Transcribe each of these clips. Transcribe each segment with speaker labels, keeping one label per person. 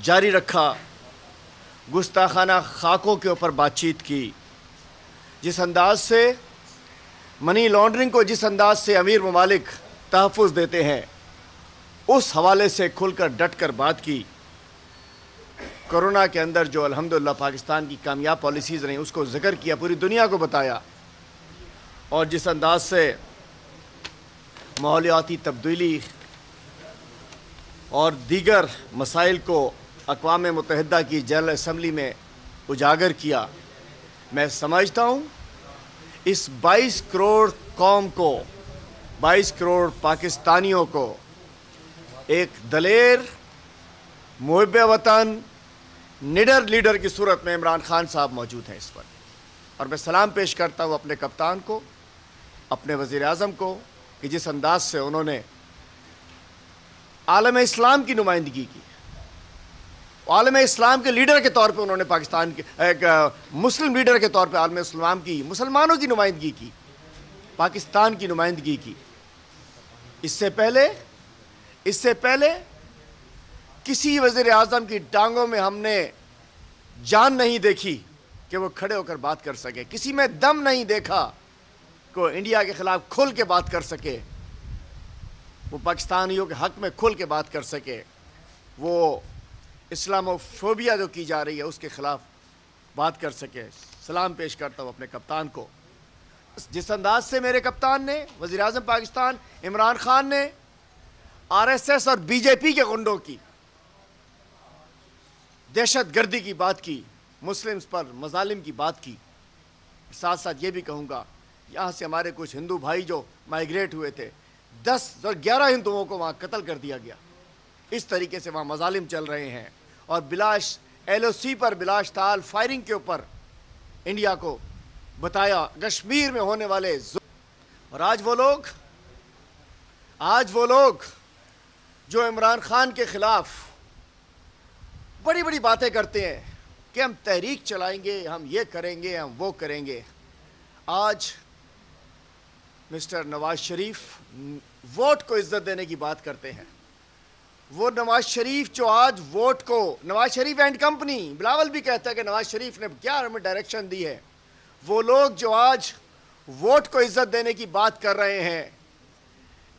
Speaker 1: جاری رکھا، گستاخانہ خاکوں کے اوپر بات چیت کی، جس انداز سے منی لانڈرنگ کو جس انداز سے امیر ممالک تحفظ دیتے ہیں اس حوالے سے کھل کر ڈٹ کر بات کی۔ کرونا کے اندر جو الحمدللہ پاکستان کی کامیاب پالیسیز رہیں اس کو ذکر کیا، پوری دنیا کو بتایا، اور جس انداز سے ماحولیاتی تبدیلی اور دیگر مسائل کو اقوام متحدہ کی جنرل اسمبلی میں اجاگر کیا، میں سمجھتا ہوں اس 22 کروڑ قوم کو، 22 کروڑ پاکستانیوں کو ایک دلیر، محب وطن، نڈر لیڈر کی صورت میں عمران خان صاحب موجود ہیں اس وقت، اور میں سلام پیش کرتا ہوں اپنے کپتان کو، اپنے وزیر اعظم کو، کہ جس انداز سے انہوں نے عالم اسلام کی نمائندگی کی، عالم اسلام کے لیڈر کے طور پہ انہوں نے پاکستان کے ایک مسلم لیڈر کے طور پہ عالم اسلام کی، مسلمانوں کی نمائندگی کی، پاکستان کی نمائندگی کی۔ اس سے پہلے کسی وزیر اعظم کی ٹانگوں میں ہم نے جان نہیں دیکھی کہ وہ کھڑے ہو کر بات کر سکے، کسی میں دم نہیں دیکھا کہ وہ انڈیا کے خلاف کھل کے بات کر سکے، وہ پاکستانیوں کے حق میں کھل کے بات کر سکے، وہ اسلاموفوبیا جو کی جا رہی ہے اس کے خلاف بات کر سکے۔ سلام پیش کرتا ہوں اپنے کپتان کو، جس انداز سے میرے کپتان نے، وزیر اعظم پاکستان عمران خان نے آر ایس ایس اور بی جے پی کے غنڈوں کی دہشت گردی کی بات کی، مسلمز پر مظالم کی بات کی، ساتھ ساتھ یہ بھی کہوں گا یہاں سے ہمارے کچھ ہندو بھائی جو مائیگریٹ ہوئے تھے، 10 اور 11 ہندوؤں کو وہاں قتل کر دیا گیا، اس طریقے سے وہاں مظالم چل رہے ہیں، اور بلاش ایل او سی پر بلاش تال فائرنگ کے اوپر انڈیا کو بتایا کشمیر میں ہونے والے اور آج وہ لوگ جو عمران خان کے خلاف بڑی بڑی باتیں کرتے ہیں کہ ہم تحریک چلائیں گے، ہم یہ کریں گے، ہم وہ کریں گے، آج مسٹر نواز شریف ووٹ کو عزت دینے کی بات کرتے ہیں۔ وہ نواز شریف جو آج ووٹ کو، نواز شریف اینڈ کمپنی، بلاول بھی کہتا ہے کہ نواز شریف نے کیا ہمیں ڈائریکشن دی ہے، وہ لوگ جو آج ووٹ کو عزت دینے کی بات کر رہے ہیں،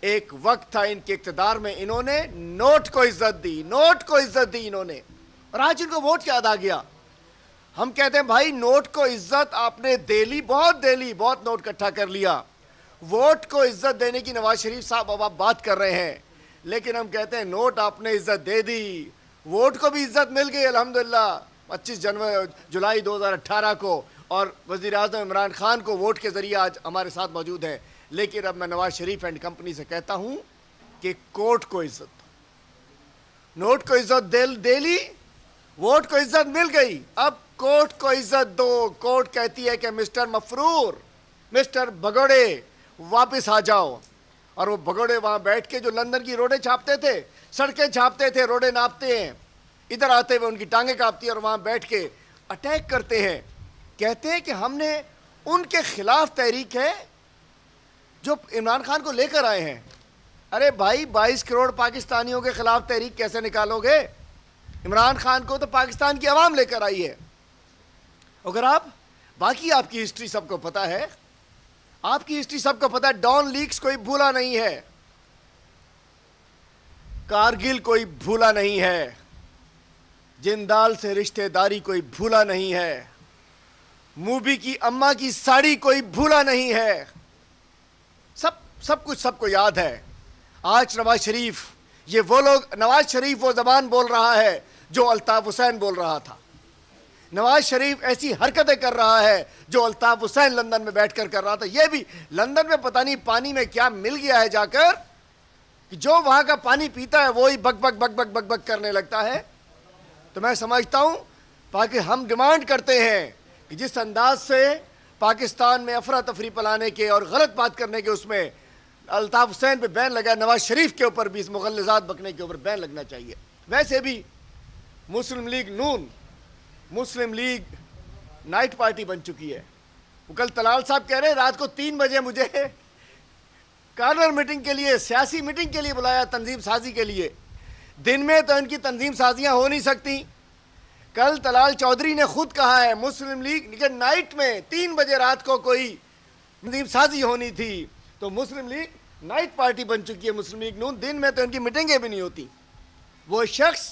Speaker 1: ایک وقت تھا ان کے اقتدار میں انہوں نے نوٹ کو عزت دی انہوں نے، اور آج ان کو ووٹ یاد آ گیا۔ ہم کہتے ہیں بھائی نوٹ کو عزت آپ نے دے لی، بہت نوٹ اکٹھا کر لیا، ووٹ کو عزت دینے کی نواز شریف صاحب اب آپ بات کر رہے ہیں، لیکن ہم کہتے ہیں نوٹ آپ نے عزت دے دی، ووٹ کو بھی عزت مل گئی الحمدللہ 25 جولائی 2018 کو، اور وزیر اعظم عمران خان کو ووٹ کے ذریعے آج ہمارے ساتھ موجود ہے۔ لیکن اب میں نواز شریف اینڈ کمپنی سے کہتا ہوں کہ کوٹ کو عزت، نوٹ کو عزت دے لی، ووٹ کو عزت مل گئی، اب کوٹ کو عزت دو۔ کوٹ کہتی ہے کہ مسٹر مفرور، مسٹر بھگوڑے واپس آ جاؤ، اور وہ بھگوڑے وہاں بیٹھ کے جو لندن کی روڈیں چھاپتے تھے، سڑکیں چھاپتے تھے، روڈیں ناپتے ہیں، ادھر آتے ہوئے ان کی ٹانگیں کاپتی ہیں اور وہاں بیٹھ کے اٹیک کرتے ہیں، کہتے ہیں کہ ہم نے ان کے خلاف تحریک ہے جو عمران خان کو لے کر آئے ہیں۔ ارے بھائی 22 کروڑ پاکستانیوں کے خلاف تحریک کیسے نکالو گے؟ عمران خان کو تو پاکستان کی عوام لے کر آئی ہے۔ اگر باقی آپ کی ہسٹری سب کو پتا ہے، ڈان لیکس کوئی بھولا نہیں ہے، کارگل کوئی بھولا نہیں ہے، جندال سے رشتہ داری کوئی بھولا نہیں ہے، موبی کی اماں کی ساڑی کوئی بھولا نہیں ہے، سب کچھ سب کو یاد ہے۔ آج نواز شریف وہ زبان بول رہا ہے جو الطاف حسین بول رہا تھا، نواز شریف ایسی حرکتیں کر رہا ہے جو الطاف حسین لندن میں بیٹھ کر رہا تھا۔ یہ بھی لندن میں پتہ نہیں پانی میں کیا مل گیا ہے جا کر کہ جو وہاں کا پانی پیتا ہے وہی بک بک بک بک بک بک کرنے لگتا ہے۔ تو میں سمجھتا ہوں ہم ڈیمانڈ کرتے ہیں کہ جس انداز سے پاکستان میں افراتفری پلانے کے اور غلط بات کرنے کے اس میں الطاف حسین پہ بین لگا، نواز شریف کے اوپر بھی اس مغلظات بکنے کے اوپر بین لگنا چاہیے۔ ویسے بھی مسلم لیگ نائٹ پارٹی بن چکی ہے۔ وہ کل طلال صاحب کہہ رہے ہیں رات کو 3 بجے مجھے کارنر میٹنگ کے لیے، سیاسی میٹنگ کے لیے بلایا، تنظیم سازی کے لیے، دن میں تو ان کی تنظیم سازیاں ہو نہیں سکتی. کل طلال چودھری نے خود کہا ہے مسلم لیگ کہ نائٹ میں 3 بجے رات کو کوئی تنظیم سازی ہونی تھی, تو مسلم لیگ نائٹ پارٹی بن چکی ہے. مسلم لیگ نون دن میں تو ان کی میٹنگیں بھی نہیں ہوتی. وہ شخص,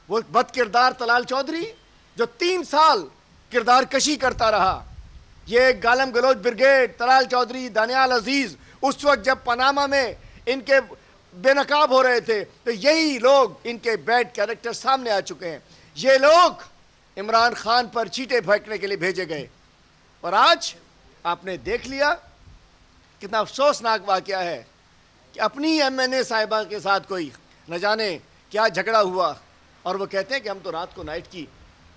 Speaker 1: وہ بد کردار طلال چودھری جو 3 سال کردار کشی کرتا رہا, یہ گالم گلوچ بریگیڈ, طلال چودھری, دانیال عزیز, اس وقت جب پاناما میں ان کے بے نقاب ہو رہے تھے تو یہی لوگ ان کے بیڈ کیریکٹر سامنے آ چکے ہیں. یہ لوگ عمران خان پر چیٹے پھینکنے کے لیے بھیجے گئے, اور آج آپ نے دیکھ لیا کتنا افسوسناک واقعہ ہے کہ اپنی MNA صاحبہ کے ساتھ کوئی نہ جانے کیا جھگڑا ہوا, اور وہ کہتے ہیں کہ ہم تو رات کو نائٹ کی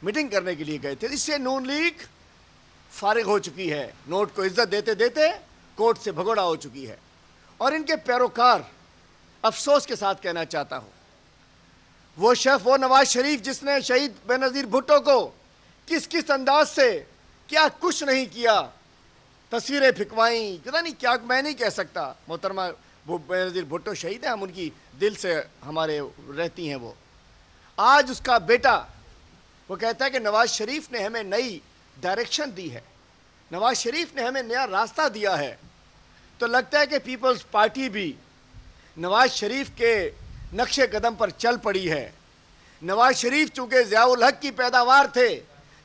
Speaker 1: میٹنگ کرنے کے لیے گئے تھے. اس سے نون لیگ فارغ ہو چکی ہے, نوٹ کو عزت دیتے دیتے کوٹ سے بھگوڑا ہو چکی ہے. اور ان کے پیروکار, افسوس کے ساتھ کہنا چاہتا ہوں, وہ شیخ, وہ نواز شریف جس نے شہید بے نظیر بھٹو کو کس انداز سے کیا کچھ نہیں کیا, تصویریں پھکوائیں, پتہ نہیں کیا, میں نہیں کہہ سکتا. محترمہ بے نظیر بھٹو شہید ہیں, ہم ان کی دل سے ہمارے رہتی ہیں. وہ آج اس کا بیٹا وہ کہتا ہے کہ نواز شریف نے ہمیں نئی ڈائریکشن دی ہے, نواز شریف نے ہمیں نیا راستہ دیا ہے. تو لگتا ہے کہ پیپلز پارٹی بھی نواز شریف کے نقش قدم پر چل پڑی ہے. نواز شریف چونکہ ضیاء الحق کی پیداوار تھے,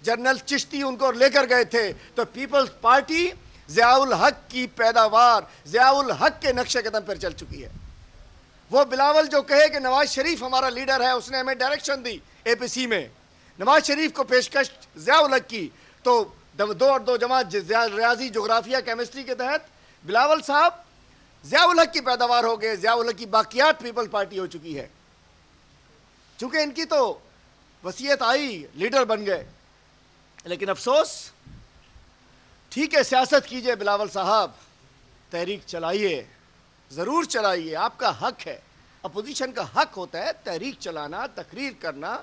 Speaker 1: جنرل چشتی ان کو لے کر گئے تھے, تو پیپلز پارٹی ضیاء الحق کی پیداوار, ضیاء الحق کے نقش قدم پر چل چکی ہے. وہ بلاول جو کہے کہ نواز شریف ہمارا لیڈر ہے, اس نے ہمیں ڈائریکشن دی APC میں, نواز شریف کو پیشکش ضیاء الحق کی, تو 2 اور 2 جماعت ریاضی, جغرافیہ, کیمسٹری کے تحت بلاول صاحب ضیاء الحق کی پیداوار ہو گئے, ضیاء الحق کی باقیات پیپل پارٹی ہو چکی ہے. چونکہ ان کی تو وصیت آئی, لیڈر بن گئے. لیکن افسوس, ٹھیک ہے سیاست کیجئے بلاول صاحب, تحریک چلائیے, ضرور چلائیے, آپ کا حق ہے, اپوزیشن کا حق ہوتا ہے تحریک چلانا, تقریر کرنا,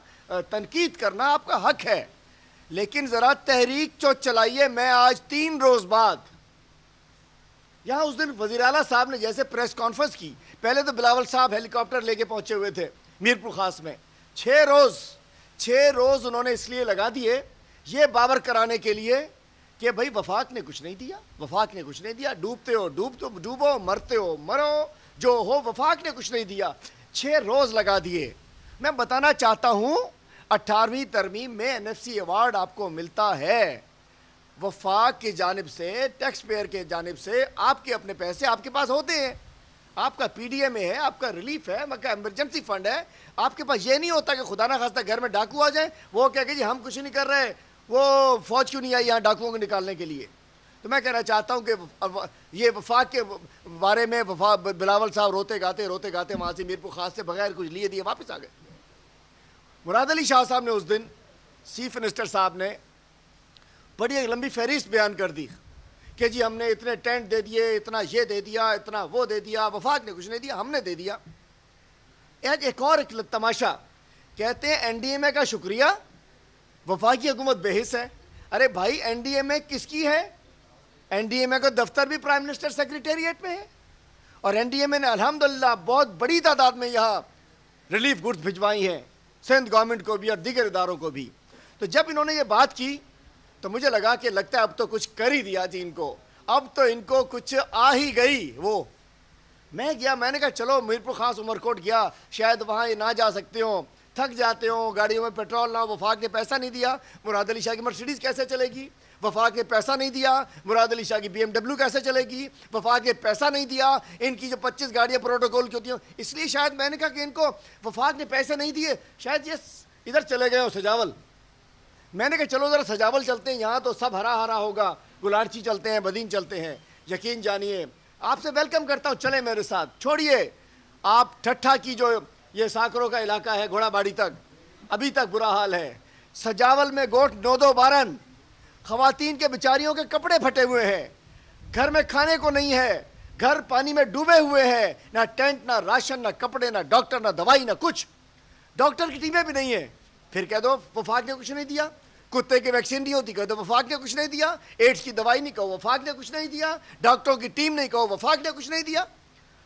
Speaker 1: تنقید کرنا, آپ کا حق ہے. لیکن ذرا تحریک جو چلائیے. میں آج 3 روز بعد یہاں, اس دن وزیر اعلیٰ صاحب نے جیسے پریس کانفرنس کی, پہلے تو بلاول صاحب ہیلی کاپٹر لے کے پہنچے ہوئے تھے میرپور خاص میں. 6 روز انہوں نے اس لیے لگا دیے یہ باور کرانے کے لیے کہ بھائی وفاق نے کچھ نہیں دیا, وفاق نے کچھ نہیں دیا, ڈوبتے ہو ڈوبو, مرتے ہو مرو, جو ہو, وفاق نے کچھ نہیں دیا. 6 روز لگا دیے. میں بتانا چاہتا ہوں 18ویں ترمیم میں NFC ایوارڈ آپ کو ملتا ہے وفاق کی جانب سے, ٹیکس پیئر کے جانب سے. آپ کے اپنے پیسے آپ کے پاس ہوتے ہیں, آپ کا PDMA ہے, آپ کا ریلیف ہے, آپ کا ایمرجنسی فنڈ ہے. آپ کے پاس یہ نہیں ہوتا کہ خدا نہ خواستہ گھر میں ڈاکو آ جائیں, وہ کہہ کہ جی ہم کچھ نہیں کر رہے, وہ فوج کیوں نہیں آئی یہاں ڈاکوؤں کو نکالنے کے لیے. تو میں کہنا چاہتا ہوں کہ یہ وفاق کے بارے میں بلاول صاحب روتے گاتے وہاں سے میرپور خاص سے بغیر کچھ لیے دیے واپس آ گئے. مراد علی شاہ صاحب نے اس دن, چیف منسٹر صاحب نے بڑی ایک لمبی فہرست بیان کر دی کہ جی ہم نے اتنے ٹینٹ دے دیے, اتنا یہ دے دیا, اتنا وہ دے دیا, وفاق نے کچھ نہیں دیا, ہم نے دے دیا. ایک اور تماشا, کہتے ہیں NDMA کا شکریہ, وفاقی حکومت بے حص ہے. ارے بھائی NDMA کس کی ہے؟ NDMA کا دفتر بھی پرائم منسٹر سیکریٹریٹ میں ہے, اور NDMA نے الحمدللہ بہت بڑی تعداد میں یہاں ریلیف گڈز بھجوائی ہیں, سندھ گورنمنٹ کو بھی اور دیگر اداروں کو بھی. تو جب انہوں نے یہ بات کی تو مجھے لگا کہ لگتا ہے اب تو کچھ کر ہی دیا جی ان کو, اب تو ان کو کچھ آ ہی گئی. وہ میں گیا, میں نے کہا چلو میرپور خاص عمر کوٹ گیا, شاید وہاں نہ جا سکتے ہوں, تھک جاتے ہوں, گاڑیوں میں پیٹرول نہ ہو, وفاق نے پیسہ نہیں دیا, مراد علی شاہ کی مرسیڈیز کیسے چلے گی, وفاق نے پیسہ نہیں دیا, مراد علی شاہ کی BMW کیسے چلے گی, وفاق نے پیسہ نہیں دیا, ان کی جو 25 گاڑیاں پروٹوکول کی ہوتی ہیں. اس لیے شاید میں نے کہا کہ ان کو وفاق نے پیسے نہیں دیے, شاید یہ ادھر چلے گئے ہو سجاول. میں نے کہا چلو ذرا سجاول چلتے ہیں, یہاں تو سب ہرا ہرا ہوگا, گلارچی چلتے ہیں, بدین چلتے ہیں. یقین جانیے, آپ سے ویلکم کرتا ہوں, چلیں میرے ساتھ. چھوڑیے آپ ٹھٹھا کی جو یہ ساکروں کا علاقہ ہے, گھوڑا باڑی تک ابھی تک برا حال ہے. سجاول میں گوٹ 9 بارن, خواتین کے بیچاریوں کے کپڑے پھٹے ہوئے ہیں, گھر میں کھانے کو نہیں ہے, گھر پانی میں ڈوبے ہوئے ہیں, نہ ٹینٹ, نہ راشن, نہ کپڑے, نہ ڈاکٹر, نہ دوائی, نہ کچھ. ڈاکٹر کی ٹیمیں بھی نہیں ہیں. پھر کہہ دو وفاق نے کچھ نہیں دیا. کتے کی ویکسین نہیں ہوتی, کہہ دو وفاق نے کچھ نہیں دیا. ایڈس کی دوائی نہیں, کہو وفاق نے کچھ نہیں دیا. ڈاکٹروں کی ٹیم نہیں, کہو وفاق نے کچھ نہیں دیا.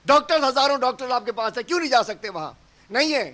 Speaker 1: ڈاکٹر ہزاروں ڈاکٹر آپ کے پاس ہے, کیوں نہیں جا سکتے وہاں؟ نہیں ہے.